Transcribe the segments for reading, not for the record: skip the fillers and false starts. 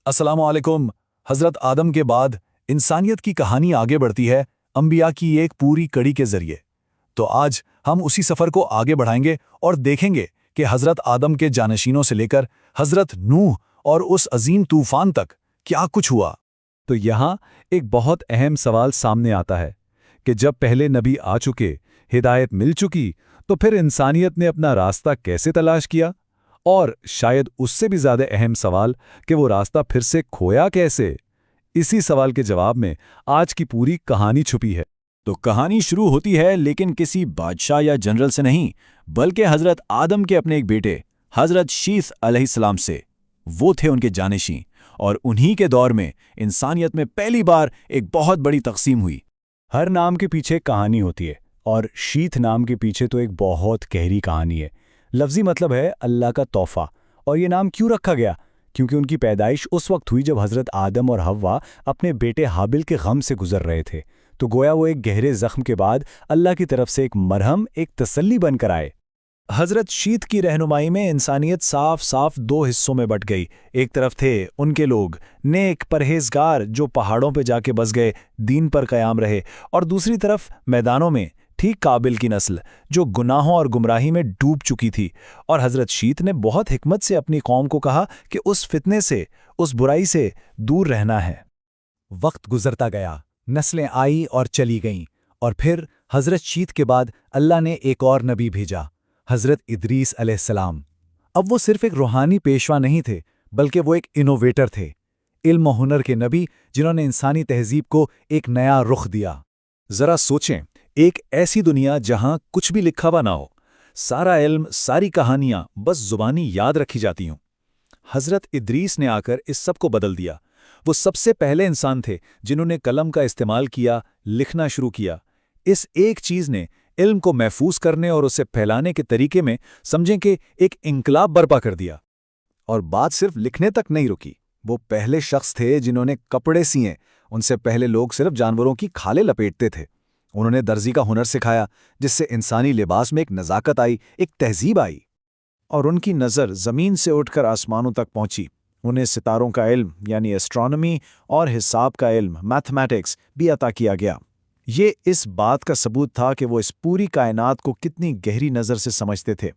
السلام علیکم۔ حضرت آدم کے بعد انسانیت کی کہانی آگے بڑھتی ہے انبیاء کی ایک پوری کڑی کے ذریعے۔ تو آج ہم اسی سفر کو آگے بڑھائیں گے اور دیکھیں گے کہ حضرت آدم کے جانشینوں سے لے کر حضرت نوح اور اس عظیم طوفان تک کیا کچھ ہوا۔ تو یہاں ایک بہت اہم سوال سامنے آتا ہے کہ جب پہلے نبی آ چکے، ہدایت مل چکی، تو پھر انسانیت نے اپنا راستہ کیسے تلاش کیا؟ اور شاید اس سے بھی زیادہ اہم سوال کہ وہ راستہ پھر سے کھویا کیسے؟ اسی سوال کے جواب میں آج کی پوری کہانی چھپی ہے۔ تو کہانی شروع ہوتی ہے لیکن کسی بادشاہ یا جنرل سے نہیں، بلکہ حضرت آدم کے اپنے ایک بیٹے حضرت شیث علیہ السلام سے۔ وہ تھے ان کے جانشین، اور انہی کے دور میں انسانیت میں پہلی بار ایک بہت بڑی تقسیم ہوئی۔ ہر نام کے پیچھے کہانی ہوتی ہے، اور شیت نام کے پیچھے تو ایک بہت گہری کہانی ہے۔ لفظی مطلب ہے اللہ کا تحفہ، اور یہ نام کیوں رکھا گیا؟ کیونکہ ان کی پیدائش اس وقت ہوئی جب حضرت آدم اور حوا اپنے بیٹے حابل کے غم سے گزر رہے تھے، تو گویا وہ ایک گہرے زخم کے بعد اللہ کی طرف سے ایک مرہم، ایک تسلی بن کر آئے۔ حضرت شیت کی رہنمائی میں انسانیت صاف صاف دو حصوں میں بٹ گئی۔ ایک طرف تھے ان کے لوگ، نیک پرہیزگار، جو پہاڑوں پہ جا کے بس گئے، دین پر قیام رہے، اور دوسری طرف میدانوں میں تھی قابل کی نسل، جو گناہوں اور گمراہی میں ڈوب چکی تھی۔ اور حضرت شیت نے بہت حکمت سے اپنی قوم کو کہا کہ اس فتنے سے، اس برائی سے دور رہنا ہے۔ وقت گزرتا گیا، نسلیں آئی اور چلی گئیں، اور پھر حضرت شیت کے بعد اللہ نے ایک اور نبی بھیجا، حضرت ادریس علیہ السلام۔ اب وہ صرف ایک روحانی پیشوا نہیں تھے، بلکہ وہ ایک انوویٹر تھے، علم و ہنر کے نبی جنہوں نے انسانی تہذیب کو ایک نیا رخ دیا۔ ذرا سوچیں، ایک ایسی دنیا جہاں کچھ بھی لکھا ہوا نہ ہو، سارا علم، ساری کہانیاں بس زبانی یاد رکھی جاتی ہوں۔ حضرت ادریس نے آ کر اس سب کو بدل دیا۔ وہ سب سے پہلے انسان تھے جنہوں نے قلم کا استعمال کیا، لکھنا شروع کیا۔ اس ایک چیز نے علم کو محفوظ کرنے اور اسے پھیلانے کے طریقے میں سمجھیں کہ ایک انقلاب برپا کر دیا۔ اور بات صرف لکھنے تک نہیں رکی، وہ پہلے شخص تھے جنہوں نے کپڑے سیے۔ ان سے پہلے لوگ صرف جانوروں کی کھالیں لپیٹتے تھے۔ انہوں نے درزی کا ہنر سکھایا، جس سے انسانی لباس میں ایک نزاکت آئی، ایک تہذیب آئی۔ اور ان کی نظر زمین سے اٹھ کر آسمانوں تک پہنچی۔ انہیں ستاروں کا علم یعنی ایسٹرونومی اور حساب کا علم میتھمیٹکس بھی عطا کیا گیا۔ یہ اس بات کا ثبوت تھا کہ وہ اس پوری کائنات کو کتنی گہری نظر سے سمجھتے تھے۔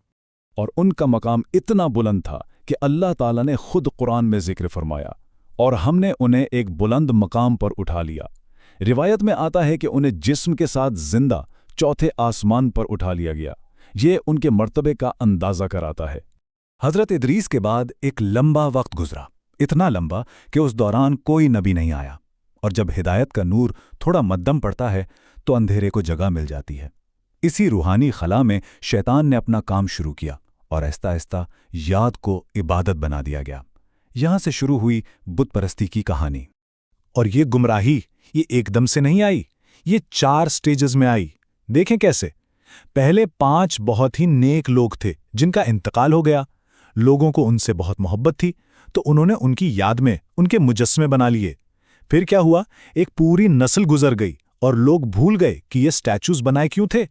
اور ان کا مقام اتنا بلند تھا کہ اللہ تعالیٰ نے خود قرآن میں ذکر فرمایا، اور ہم نے انہیں ایک بلند مقام پر اٹھا لیا۔ روایت میں آتا ہے کہ انہیں جسم کے ساتھ زندہ چوتھے آسمان پر اٹھا لیا گیا۔ یہ ان کے مرتبے کا اندازہ کراتا ہے۔ حضرت ادریس کے بعد ایک لمبا وقت گزرا، اتنا لمبا کہ اس دوران کوئی نبی نہیں آیا، اور جب ہدایت کا نور تھوڑا مدھم پڑتا ہے تو اندھیرے کو جگہ مل جاتی ہے۔ اسی روحانی خلا میں شیطان نے اپنا کام شروع کیا، اور آہستہ آہستہ یاد کو عبادت بنا دیا گیا۔ یہاں سے شروع ہوئی بت پرستی کی کہانی۔ اور یہ گمراہی یہ ایک دم سے نہیں آئی، یہ 4 سٹیجز میں آئی۔ دیکھیں کیسے۔ پہلے 5 بہت ہی نیک لوگ تھے جن کا انتقال ہو گیا۔ لوگوں کو ان سے بہت محبت تھی، تو انہوں نے ان کی یاد میں ان کے مجسمے بنا لیے۔ پھر کیا ہوا؟ ایک پوری نسل گزر گئی، اور لوگ بھول گئے کہ یہ سٹیچوز بنائے کیوں تھے۔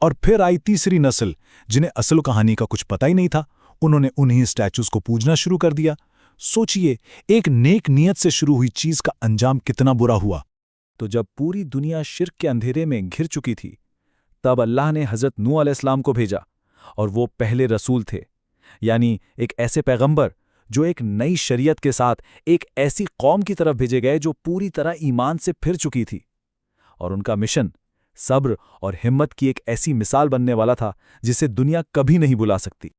اور پھر آئی تیسری نسل، جنہیں اصل کہانی کا کچھ پتہ ہی نہیں تھا۔ انہوں نے انہی سٹیچوز کو پوجنا شروع کر دیا۔ سوچئے، ایک نیک نیت سے شروع ہوئی چیز کا انجام کتنا برا ہوا۔ تو جب پوری دنیا شرک کے اندھیرے میں گھر چکی تھی، تب اللہ نے حضرت نوح علیہ السلام کو بھیجا، اور وہ پہلے رسول تھے، یعنی ایک ایسے پیغمبر جو ایک نئی شریعت کے ساتھ ایک ایسی قوم کی طرف بھیجے گئے جو پوری طرح ایمان سے پھر چکی تھی۔ اور ان کا مشن صبر اور ہمت کی ایک ایسی مثال بننے والا تھا جسے دنیا کبھی نہیں بلا سکتی۔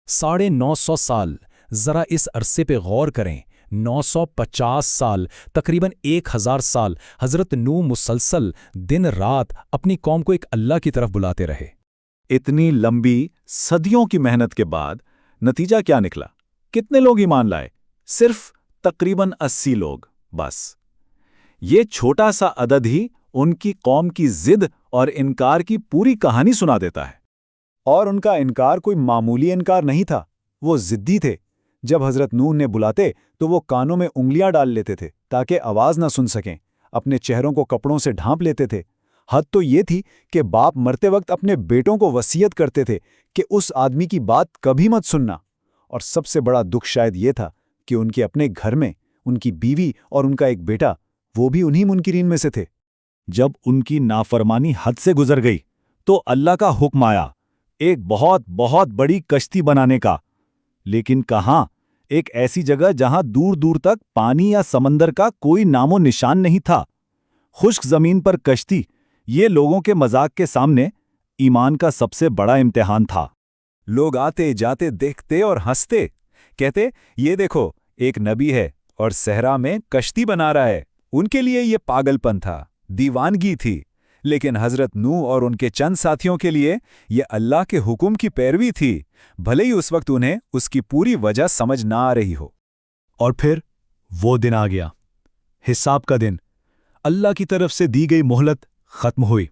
950 سال، ذرا اس عرصے پہ غور کریں۔ 950 سال، تقریباً 1000 سال حضرت نوح مسلسل دن رات اپنی قوم کو ایک اللہ کی طرف بلاتے رہے۔ اتنی لمبی صدیوں کی محنت کے بعد نتیجہ کیا نکلا؟ کتنے لوگ ایمان لائے؟ صرف تقریباً 80 لوگ بس۔ یہ چھوٹا سا عدد ہی ان کی قوم کی ضد اور انکار کی پوری کہانی سنا دیتا ہے۔ اور ان کا انکار کوئی معمولی انکار نہیں تھا، وہ ضدی تھے۔ جب حضرت نوح نے بلاتے تو وہ کانوں میں انگلیاں ڈال لیتے تھے تاکہ آواز نہ سن سکیں، اپنے چہروں کو کپڑوں سے ڈھانپ لیتے تھے۔ حد تو یہ تھی کہ باپ مرتے وقت اپنے بیٹوں کو وصیت کرتے تھے کہ اس آدمی کی بات کبھی مت سننا۔ اور سب سے بڑا دکھ شاید یہ تھا کہ ان کے اپنے گھر میں ان کی بیوی اور ان کا ایک بیٹا، وہ بھی انہی منکرین میں سے تھے۔ جب ان کی نافرمانی حد سے گزر گئی تو اللہ کا حکم آیا ایک بہت بہت بڑی کشتی بنانے کا، لیکن کہاں؟ ایک ایسی جگہ جہاں دور دور تک پانی یا سمندر کا کوئی نام و نشان نہیں تھا۔ خشک زمین پر کشتی، یہ لوگوں کے مذاق کے سامنے ایمان کا سب سے بڑا امتحان تھا۔ لوگ آتے جاتے دیکھتے اور ہنستے، کہتے یہ دیکھو ایک نبی ہے اور صحرا میں کشتی بنا رہا ہے۔ ان کے لیے یہ پاگل پن تھا، دیوانگی تھی، لیکن حضرت نوح اور ان کے چند ساتھیوں کے لیے یہ اللہ کے حکم کی پیروی تھی، بھلے ہی اس وقت انہیں اس کی پوری وجہ سمجھ نہ آ رہی ہو۔ اور پھر وہ دن آ گیا، حساب کا دن۔ اللہ کی طرف سے دی گئی مہلت ختم ہوئی،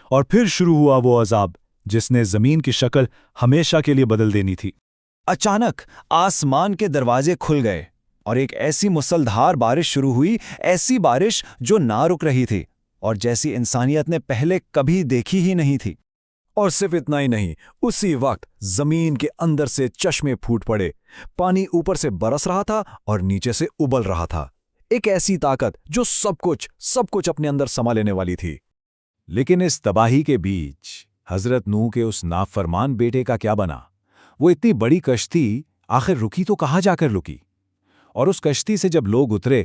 اور پھر شروع ہوا وہ عذاب جس نے زمین کی شکل ہمیشہ کے لیے بدل دینی تھی۔ اچانک آسمان کے دروازے کھل گئے اور ایک ایسی مسلدھار بارش شروع ہوئی، ایسی بارش جو نہ رک رہی تھی اور جیسی انسانیت نے پہلے کبھی دیکھی ہی نہیں تھی۔ اور صرف اتنا ہی نہیں، اسی وقت زمین کے اندر سے چشمے پھوٹ پڑے، پانی اوپر سے برس رہا تھا اور نیچے سے ابل رہا تھا، ایک ایسی طاقت جو سب کچھ اپنے اندر سما لینے والی تھی۔ لیکن اس تباہی کے بیچ حضرت نوح کے اس نافرمان بیٹے کا کیا بنا؟ وہ اتنی بڑی کشتی آخر رکی تو کہاں جا کر رکی؟ اور اس کشتی سے جب لوگ اترے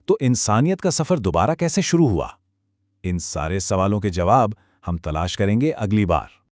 تو انسانیت کا سفر دوبارہ کیسے شروع ہوا؟ ان سارے سوالوں کے جواب ہم تلاش کریں گے اگلی بار۔